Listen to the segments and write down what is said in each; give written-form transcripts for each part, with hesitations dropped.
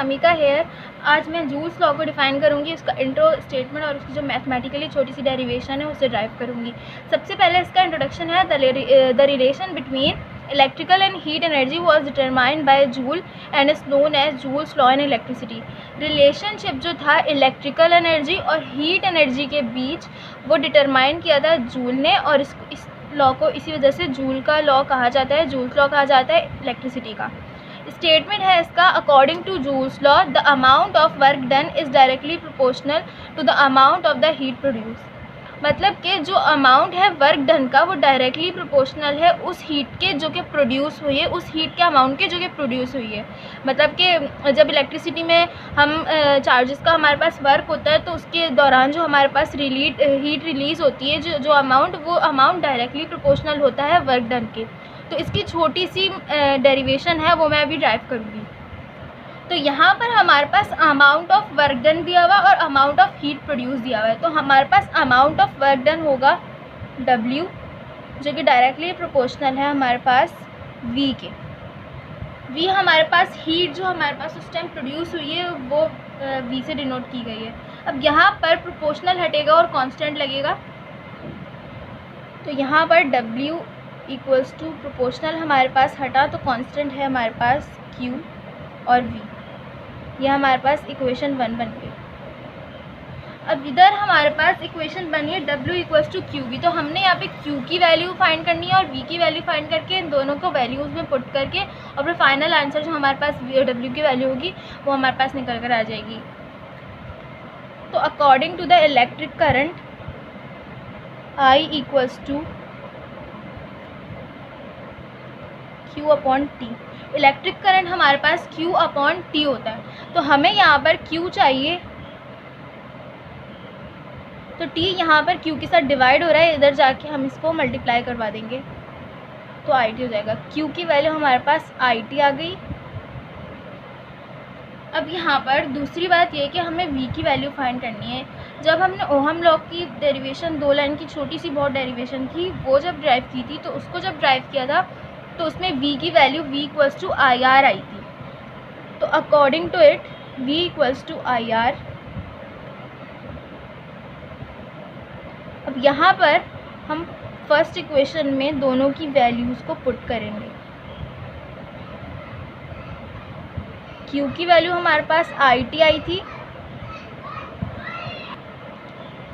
Anamika hair. आज मैं joules law को डिफ़ाइन करूँगी, उसका इंट्रो स्टेटमेंट और उसकी जो मैथमेटिकली छोटी सी डेरिवेशन है उसे ड्राइव करूँगी। सबसे पहले इसका इंट्रोडक्शन है। The relation between electrical and heat energy was determined by Joule and is known as Joule's law in electricity. Relationship जो था इलेक्ट्रिकल एनर्जी और हीट एनर्जी के बीच वो डिटरमाइन किया था जूल ने, और इस लॉ को इसी वजह से जूल का लॉ कहा जाता है, जूल्स लॉ कहा जाता है इलेक्ट्रिसिटी का। स्टेटमेंट है इसका, according to Joule's law the amount of work done is directly proportional to the amount of the heat produce. मतलब कि जो अमाउंट है वर्क डन का वो डायरेक्टली प्रोपोर्शनल है उस हीट के जो कि प्रोड्यूस हुई है, उस हीट के अमाउंट के जो कि प्रोड्यूस हुई है। मतलब कि जब इलेक्ट्रिसिटी में हम चार्जेस का हमारे पास वर्क होता है तो उसके दौरान जो हमारे पास हीट रिलीज़ होती है, जो अमाउंट, वो अमाउंट डायरेक्टली प्रोपोर्शनल होता है वर्क डन के। तो इसकी छोटी सी डेरिवेशन है वो मैं अभी ड्राइव करूँगी। तो यहाँ पर हमारे पास अमाउंट ऑफ वर्क डन दिया हुआ और अमाउंट ऑफ हीट प्रोड्यूस दिया हुआ है। तो हमारे पास अमाउंट ऑफ वर्क डन होगा W, जो कि डायरेक्टली प्रोपोर्शनल है हमारे पास V के। V हमारे पास हीट जो हमारे पास उस टाइम प्रोड्यूस हुई है वो V से डिनोट की गई है। अब यहाँ पर प्रोपोर्शनल हटेगा और कांस्टेंट लगेगा, तो यहाँ पर W इक्वल्स टू प्रोपोर्शनल हमारे पास हटा तो कांस्टेंट है हमारे पास Q और V। यह हमारे पास इक्वेशन 1 बन गई। अब इधर हमारे पास इक्वेशन बनी है W equals to Q V. तो हमने यहाँ पे Q की वैल्यू फाइंड करनी है और V की वैल्यू फाइंड करके इन दोनों को वैल्यूज़ में पुट करके और फिर फाइनल आंसर जो हमारे पास W की वैल्यू होगी वो हमारे पास निकल कर आ जाएगी। तो according to the electric current I equals to Q upon T। Electric current हमारे पास Q अपॉन T होता है, तो हमें यहाँ पर Q चाहिए, तो T यहाँ पर Q के साथ डिवाइड हो रहा है, इधर जाके हम इसको मल्टीप्लाई करवा देंगे तो IT हो जाएगा। Q की वैल्यू हमारे पास IT आ गई। अब यहाँ पर दूसरी बात ये है कि हमें V की वैल्यू फाइंड करनी है। जब हमने ओहम लॉ की डेरिवेशन, 2 लाइन की छोटी सी बहुत डेरिवेशन थी, वो जब ड्राइव की थी तो उसको जब ड्राइव किया था तो उसमें V की value V equals to I R I थी। तो according to it V equals to I R. अब यहाँ पर हम फर्स्ट इक्वेशन में दोनों की वैल्यूज़ को पुट करेंगे। Q की वैल्यू हमारे पास IT आई थी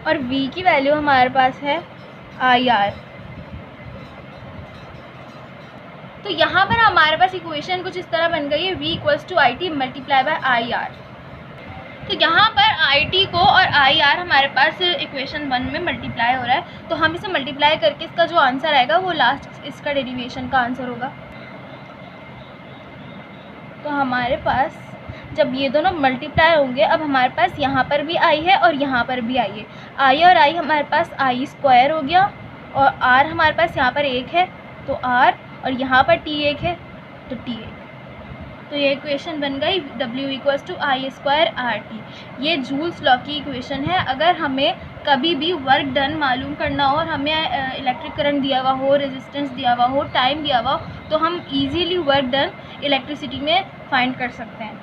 और V की वैल्यू हमारे पास है IR। तो यहाँ पर हमारे पास इक्वेशन कुछ इस तरह बन गई है, V equals to IT multiply by IR। तो यहाँ पर IT को और IR हमारे पास इक्वेशन 1 में मल्टीप्लाई हो रहा है, तो हम इसे मल्टीप्लाई करके इसका जो आंसर आएगा वो लास्ट इसका डेरिवेशन का आंसर होगा। तो हमारे पास जब ये दोनों मल्टीप्लाई होंगे, अब हमारे पास यहाँ पर भी I है और यहाँ पर भी I है। I और I हमारे पास I स्क्वायर हो गया और R हमारे पास यहाँ पर 1 है तो R, और यहाँ पर T 1 है तो T 1। तो ये इक्वेशन बन गई W equals to I square RT। ये जूल्स लॉ की इक्वेशन है। अगर हमें कभी भी वर्क डन मालूम करना हो और हमें इलेक्ट्रिक करंट दिया हुआ हो, रेजिस्टेंस दिया हुआ हो, टाइम दिया हुआ हो, तो हम इजीली वर्क डन इलेक्ट्रिसिटी में फाइंड कर सकते हैं।